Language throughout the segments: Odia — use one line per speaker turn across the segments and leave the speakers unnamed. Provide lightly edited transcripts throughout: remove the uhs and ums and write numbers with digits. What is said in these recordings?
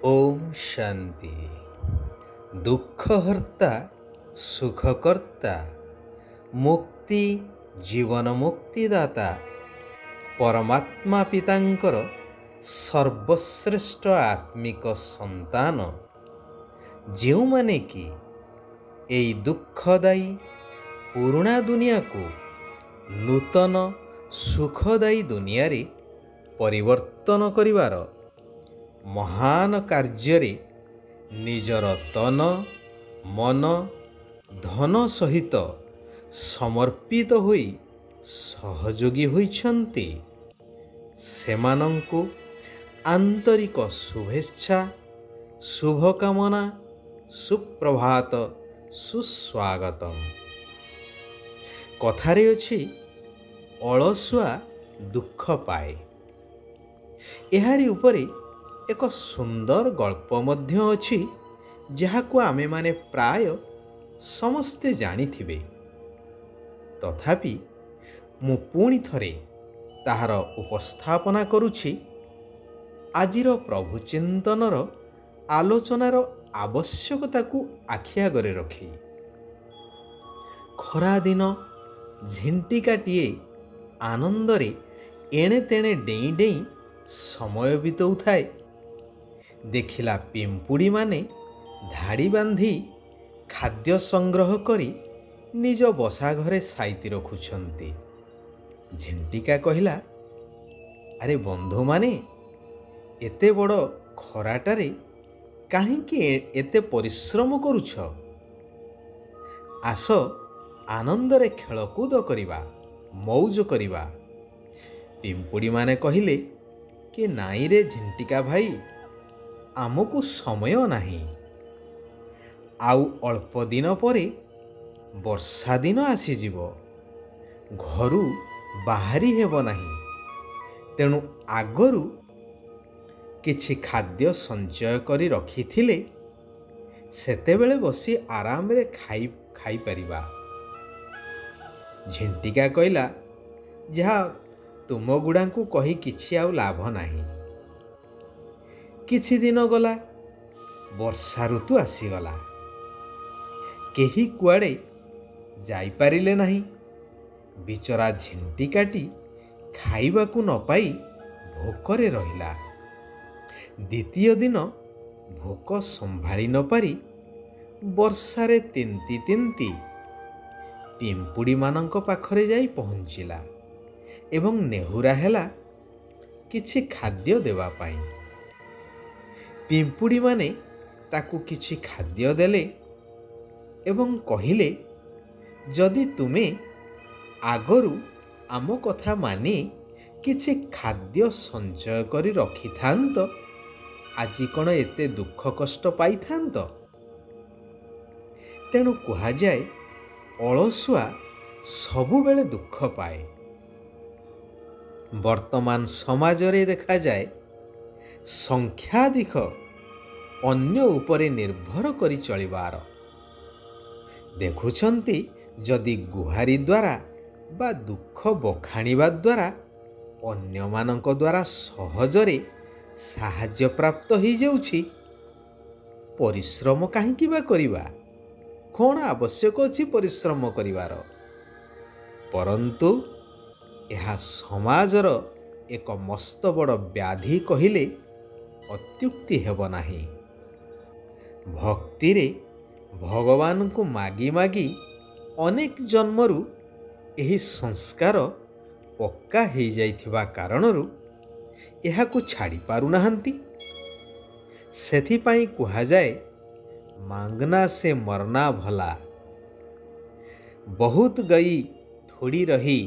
ओम शांति। दुःखहर्ता सुखकर्ता मुक्ति जीवन मुक्तिदाता परमात्मा पितांकर सर्वश्रेष्ठ आत्मिक संतान जो माने कि एई दुःखदायी पुराणा दुनिया को नूतन सुखदायी दुनिया रे परिवर्तन करिवार महान कार्य निजर तन मन धन सहित समर्पित होई सहयोगी होइछन्ति। सेमानंकु आंतरिक शुभेच्छा शुभकामना सुप्रभात सुस्वागतम। कथारे अछि अलसुआ दुख पाए। एहारी उपरे एक सुंदर गल्प मध्य अछि जहाकु आमे माने प्राय समस्ते जानिथिबे। तथापि मु पुणी थरे ताहार उपस्थापना करुछि आजिर प्रभु चिंतनर आलोचनार आवश्यकता को आखि आगरे रखी। खरा दिन झिंटिकाटिए आनंदरे एणे तेणे डेई डेई समय बिताउथाए। देखिला पिंपुड़ी माने धाड़ी बांधी खाद्य संग्रह करी निज बसा घरे साइती रखुछंती। झिंटिका कहिला, अरे बंधु माने एते बड़ खराटारे काहेकि एते परिश्रम करुछ? आस आनंदरे खेलकूद करिबा मौज करिबा। पिंपुड़ी माने कहिले कि नाई रे झिंटिका भाई, आमको समय नहीं। आउ अल्प दिन परे वर्षा दिन आसीजिव, घरू बाहरी हेब नहीं। तेणु आगरू किछि खाद्य संचय करी रखिथिले सेतेबेले बसी आराम रे खाई परिबा। झिंटिका कहिला, जहा तुम गुड़ांकु कही किछि आउ लाभ नहीं। किछि दिन गला, वर्षा ऋतु आसीगला। केही कुआड़े जाई पारिले नहीं। बिचरा झिंटिकाटी खाइबाकू न पाई भोकरे रहिला। द्वितीय दिन भोक संभाली न पारी वर्षारे तिंती तिंती पिंपुड़ी मानंक पाखरे जाई पहुंचिला एवं नेहुरा हेला किछि खाद्य देवा पाई। पिंपुड़ी माने ताकू किछि खाद्य देले एवं कहिले, जदि तुमे आगरू आम कथा मानी किछि खाद्य संचय करी रखि थांत, आजि कोन एते दुख कष्ट पाई थांत। तेणु कहा जाए अलसुआ सबु बेले दुख पाए। वर्तमान समाज रे देखा जाए संख्याधिक अन्य उपरे निर्भर करी चलिबार। देखुछंती जदि गुहारी द्वारा बा दुख बखाणिबा द्वारा अन्य मानक द्वारा सहजरे साहाय्य प्राप्त हो जाउछि, परिश्रम काहेकि बा करिबा? कोन आवश्यक अछि परिश्रम करिवार? परंतु यह समाजर एक मस्त बड़ व्याधि कहिले अत्युक्ति हेब नाही। भक्ति रे भगवान को मागी मागी अनेक जन्मरु एही संस्कार पक्का हो जाइथिबा कारणरु एहाकु छाड़ी पारु नाहंती। सेथिपाई कुहा जाए, मांगना से मरना भला। बहुत गई थोड़ी रही,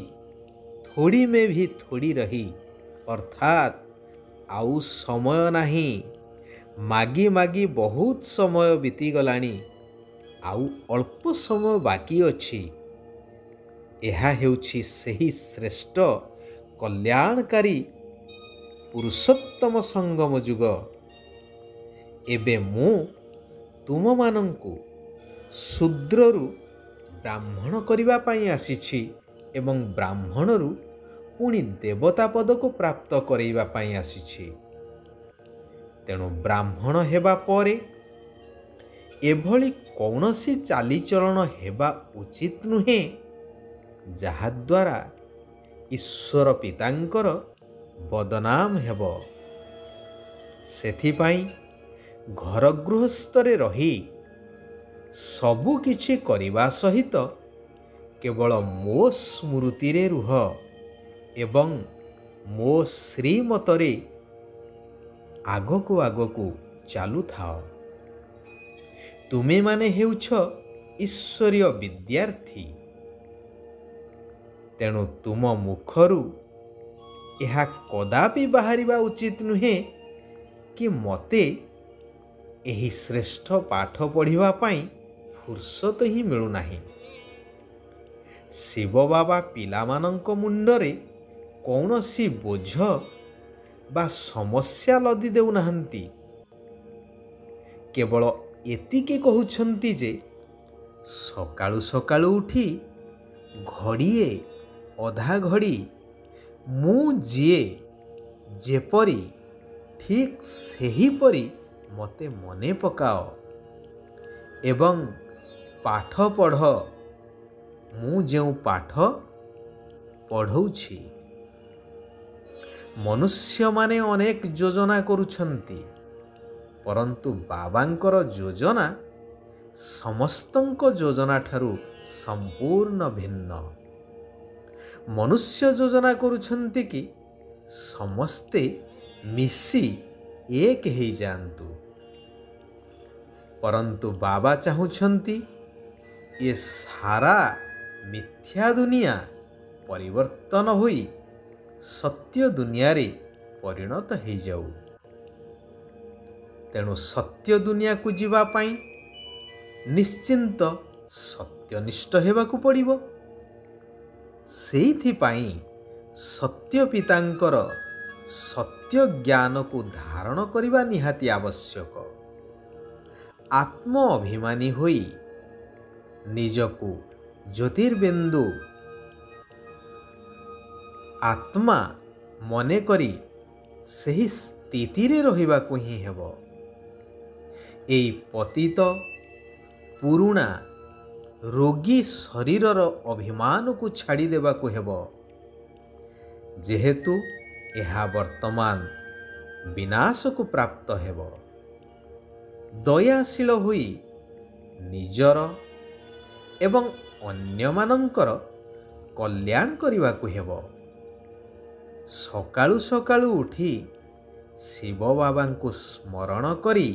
थोड़ी में भी थोड़ी रही, अर्थात आउ समय नहीं। मागी मागी बहुत समय बीती गलानी, आउ अल्प समय बाकी अछि। एहा हेउछि सही श्रेष्ठ कल्याणकारी पुरुषोत्तम संगम जुग। एबे मु तुम मानंकु शूद्ररु ब्राह्मण करिबा पाई आसीछि एवं ब्राह्मणरु पुणी देवता पद को प्राप्त करैबा पाई आसीछि। ତେଣୁ ବ୍ରାହ୍ମଣ ହେବା ପରେ ଏଭଳି କୌଣସି ଚାଲିଚଳନ ହେବା ଉଚିତ ନୁହେଁ ଯାହାଦ୍ୱାରା ଈଶ୍ୱର ପିତାଙ୍କର ବଦନାମ ହେବ। ସେଥିପାଇଁ ଘର ଗୃହସ୍ଥରେ ରହି ସବୁ କିଛି କରିବା ସହିତ କେବଳ ମୋ ସ୍ମୃତିରେ ରୁହ ଏବଂ ମୋ ଶ୍ରୀମତରେ ଆଗକୁ ଆଗକୁ ଚାଲୁଥାଅ। ତୁମେମାନେ ହେଉଛ ଈଶ୍ୱରୀୟ ବିଦ୍ୟାର୍ଥୀ। ତେଣୁ ତୁମ ମୁଖରୁ ଏହା କଦାପି ବାହାରିବା ଉଚିତ ନୁହେଁ କି ମୋତେ ଏହି ଶ୍ରେଷ୍ଠ ପାଠ ପଢ଼ିବା ପାଇଁ ଫୁର୍ସତ ହିଁ ମିଳୁନାହିଁ। ଶିବ ବାବା ପିଲାମାନଙ୍କ ମୁଣ୍ଡରେ କୌଣସି ବୋଝ ବା ସମସ୍ୟା ଲଦି ଦେଉନାହାନ୍ତି। କେବଳ ଏତିକି କହୁଛନ୍ତି ଯେ ସକାଳୁ ସକାଳୁ ଉଠି ଘଡ଼ିଏ ଅଧା ଘଡ଼ି ମୁଁ ଯିଏ ଯେପରି ଠିକ୍ ସେହିପରି ମୋତେ ମନେ ପକାଅ ଏବଂ ପାଠ ପଢ଼। ମୁଁ ଯେଉଁ ପାଠ ପଢ଼ଉଛି। ମନୁଷ୍ୟମାନେ ଅନେକ ଯୋଜନା କରୁଛନ୍ତି, ପରନ୍ତୁ ବାବାଙ୍କର ଯୋଜନା ସମସ୍ତଙ୍କ ଯୋଜନା ଠାରୁ ସମ୍ପୂର୍ଣ୍ଣ ଭିନ୍ନ। ମନୁଷ୍ୟ ଯୋଜନା କରୁଛନ୍ତି କି ସମସ୍ତେ ମିଶି ଏକ ହେଇଯାଆନ୍ତୁ, ପରନ୍ତୁ ବାବା ଚାହୁଁଛନ୍ତି ଏ ସାରା ମିଥ୍ୟା ଦୁନିଆ ପରିବର୍ତ୍ତନ ହୋଇ ସତ୍ୟ ଦୁନିଆରେ ପରିଣତ ହେଇଯାଉ। ତେଣୁ ସତ୍ୟ ଦୁନିଆକୁ ଯିବା ପାଇଁ ନିଶ୍ଚିନ୍ତ ସତ୍ୟନିଷ୍ଠ ହେବାକୁ ପଡ଼ିବ। ସେଇଥିପାଇଁ ସତ୍ୟ ପିତାଙ୍କର ସତ୍ୟ ଜ୍ଞାନକୁ ଧାରଣ କରିବା ନିହାତି ଆବଶ୍ୟକ। ଆତ୍ମ ଅଭିମାନୀ ହୋଇ ନିଜକୁ ଜ୍ୟୋତିର୍ବିନ୍ଦୁ ଆତ୍ମା ମନେକରି ସେହି ସ୍ଥିତିରେ ରହିବାକୁ ହିଁ ହେବ। ଏହି ପତିତ ପୁରୁଣା ରୋଗୀ ଶରୀରର ଅଭିମାନକୁ ଛାଡ଼ି ଦେବାକୁ ହେବ, ଯେହେତୁ ଏହା ବର୍ତ୍ତମାନ ବିନାଶକୁ ପ୍ରାପ୍ତ ହେବ। ଦୟାଶୀଳ ହୋଇ ନିଜର ଏବଂ ଅନ୍ୟମାନଙ୍କର କଲ୍ୟାଣ କରିବାକୁ ହେବ। ସକାଳୁ ସକାଳୁ ଉଠି ଶିବ ବାବାଙ୍କୁ ସ୍ମରଣ କରି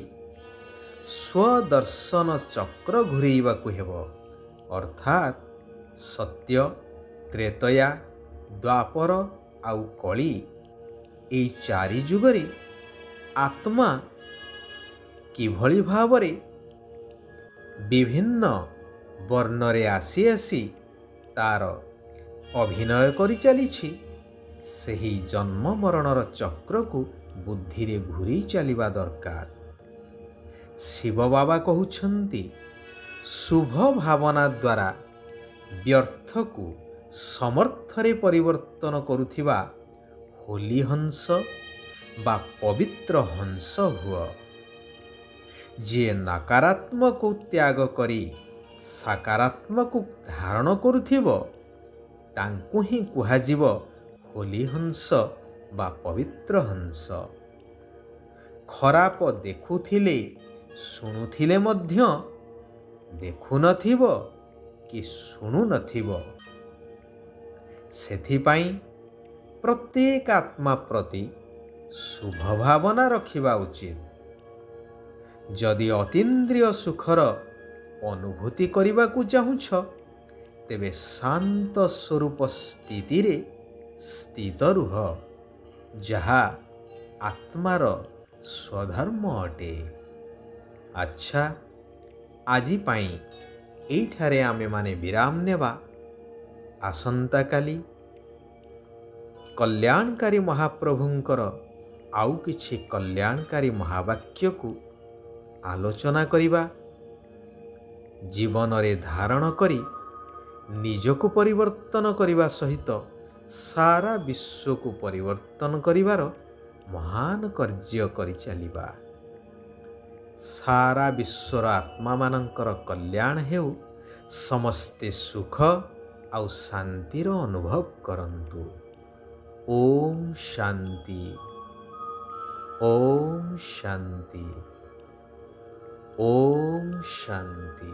ସ୍ୱଦର୍ଶନ ଚକ୍ର ଘୂରେଇବାକୁ ହେବ, ଅର୍ଥାତ୍ ସତ୍ୟ, ତ୍ରେତୟା, ଦ୍ୱାପର ଆଉ କଳି ଏହି ଚାରି ଯୁଗରେ ଆତ୍ମା କିଭଳି ଭାବରେ ବିଭିନ୍ନ ବର୍ଣ୍ଣରେ ଆସି ଆସି ତାର ଅଭିନୟ କରି ଚାଲିଛି, ସେହି ଜନ୍ମ ମରଣର ଚକ୍ରକୁ ବୁଦ୍ଧିରେ ଘୂରେଇ ଚାଲିବା ଦରକାର। ଶିବ ବାବା କହୁଛନ୍ତି, ଶୁଭ ଭାବନା ଦ୍ୱାରା ବ୍ୟର୍ଥକୁ ସମର୍ଥରେ ପରିବର୍ତ୍ତନ କରୁଥିବା ହୋଲି ହଂସ ବା ପବିତ୍ର ହଂସ ହୁଅ। ଯିଏ ନକାରାତ୍ମକ ତ୍ୟାଗ କରି ସକାରାତ୍ମକ ଧାରଣ କରୁଥିବ, ତାଙ୍କୁ ହିଁ କୁହାଯିବ ହୋଲି ହଂସ ବା ପବିତ୍ର ହଂସ। ଖରାପ ଦେଖୁଥିଲେ ଶୁଣୁଥିଲେ ମଧ୍ୟ ଦେଖୁନଥିବ କି ଶୁଣୁନଥିବ। ସେଥିପାଇଁ ପ୍ରତ୍ୟେକ ଆତ୍ମା ପ୍ରତି ଶୁଭ ଭାବନା ରଖିବା ଉଚିତ। ଯଦି ଅତୀନ୍ଦ୍ରିୟ ସୁଖର ଅନୁଭୂତି କରିବାକୁ ଚାହୁଁଛ, ତେବେ ଶାନ୍ତ ସ୍ୱରୂପ ସ୍ଥିତିରେ ସ୍ଥିତ ରୁହ, ଯାହା ଆତ୍ମାର ସ୍ୱଧର୍ମ ଅଟେ। ଆଚ୍ଛା, ଆଜି ପାଇଁ ଏଇଠାରେ ଆମେମାନେ ବିରାମ ନେବା। ଆସନ୍ତାକାଲି କଲ୍ୟାଣକାରୀ ମହାପ୍ରଭୁଙ୍କର ଆଉ କିଛି କଲ୍ୟାଣକାରୀ ମହାବାକ୍ୟକୁ ଆଲୋଚନା କରିବା। ଜୀବନରେ ଧାରଣ କରି ନିଜକୁ ପରିବର୍ତ୍ତନ କରିବା ସହିତ ସାରା ବିଶ୍ୱକୁ ପରିବର୍ତ୍ତନ କରିବାର ମହାନ କାର୍ଯ୍ୟ କରିଚାଲିବା। ସାରା ବିଶ୍ୱର ଆତ୍ମାମାନଙ୍କର କଲ୍ୟାଣ ହେଉ। ସମସ୍ତେ ସୁଖ ଆଉ ଶାନ୍ତିର ଅନୁଭବ କରନ୍ତୁ। ଓମ୍ ଶାନ୍ତି। ଓମ୍ ଶାନ୍ତି। ଓମ୍ ଶାନ୍ତି।